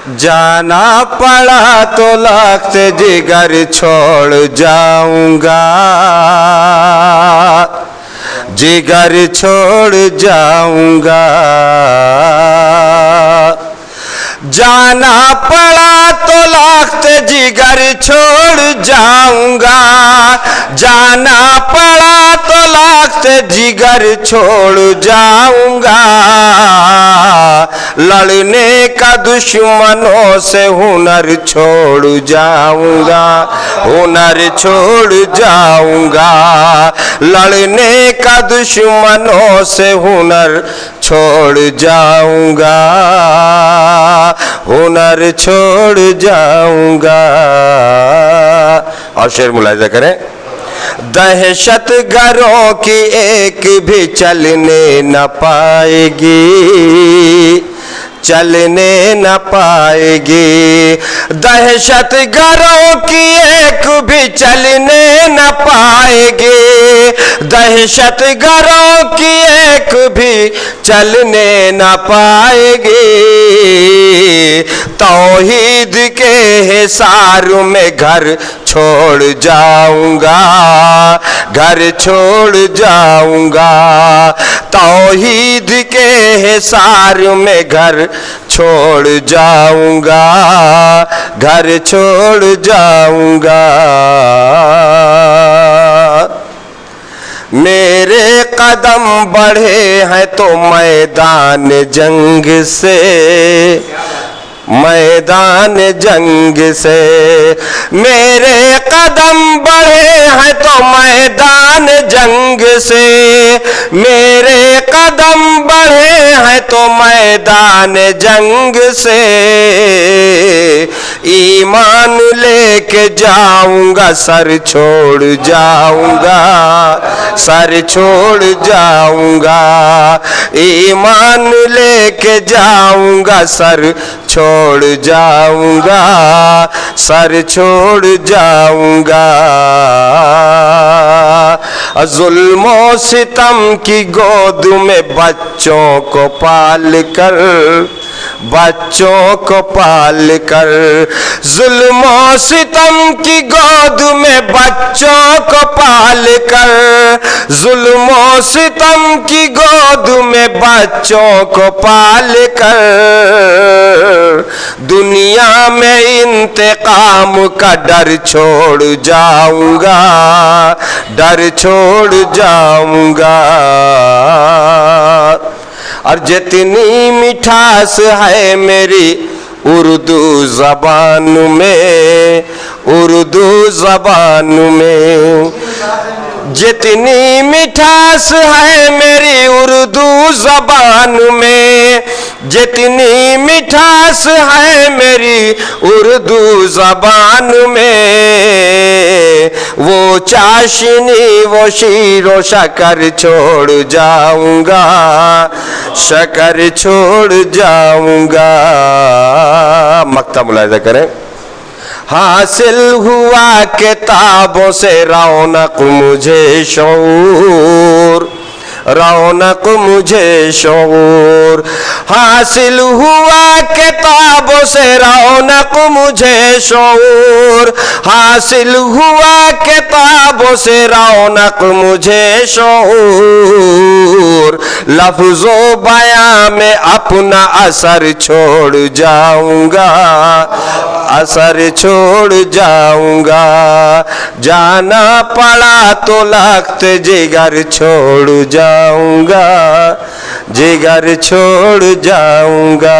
जाना पड़ा तो लख्त जिगर छोड़ जाऊंगा, जिगर छोड़ जाऊंगा। जाना पड़ा तो लख्त जिगर छोड़ जाऊंगा, जाना पड़ा तो लख्त जिगर छोड़ जाऊंगा। लड़ने का दुश्मनों से हुनर छोड़ जाऊंगा, हुनर छोड़ जाऊंगा। लड़ने का दुश्मनों से हुनर छोड़ जाऊंगा, हुनर छोड़ जाऊंगा। और शेर मुलाहिजा करें। दहशत गरों की एक भी चलने न पाएगी, चलने न पाएगी। दहशत गरों की एक भी चलने न पाएगी, दहशत गरों की एक भी चलने न पाएगी। तौहीद के हिसार में घर छोड़ जाऊंगा, घर छोड़ जाऊंगा। तौहीद के हिसार में घर छोड़ जाऊंगा, घर छोड़ जाऊंगा। मेरे कदम बढ़े हैं तो मैदान जंग से, मैदान जंग से। मेरे कदम बढ़े हैं तो मैदान जंग से, मेरे कदम बढ़े हैं तो मैदान जंग से। ईमान लेके जाऊंगा, सर छोड़ जाऊंगा, सर छोड़ जाऊंगा। ईमान लेके जाऊंगा, सर छोड़ जाऊंगा, सर छोड़ जाऊंगा। जुल्मो सितम की गोद में बच्चों को पाल कर, बच्चों को पाल कर। जुल्मो सितम की गोद में बच्चों को पाल कर, जुल्मो सितम की गोद में बच्चों को पाल कर। दुनिया में इंतकाम का डर छोड़ जाऊंगा, डर छोड़ जाऊंगा। और जितनी मिठास है मेरी उर्दू ज़बान में, उर्दू ज़बान में। जितनी मिठास है मेरी उर्दू ज़बान में, जितनी मिठास है मेरी उर्दू ज़बान में। वो चाशनी वो शीरो शकर छोड़ जाऊंगा, शकर छोड़ जाऊंगा। मक्ता मुलाहिजा करें। हासिल हुआ किताबों से रौनक मुझे शऊर, रौनक मुझे शऊर। हासिल हुआ किताबों से रौनक मुझे शऊर, हासिल हुआ किताबों से रौनक मुझे शऊर। लफ्ज़ो बयां में अपना असर छोड़ जाऊंगा, असर छोड़ जाऊंगा। जाना पड़ा तो लख्त जिगर छोड़ जाऊंगा, जिगर छोड़ जाऊंगा।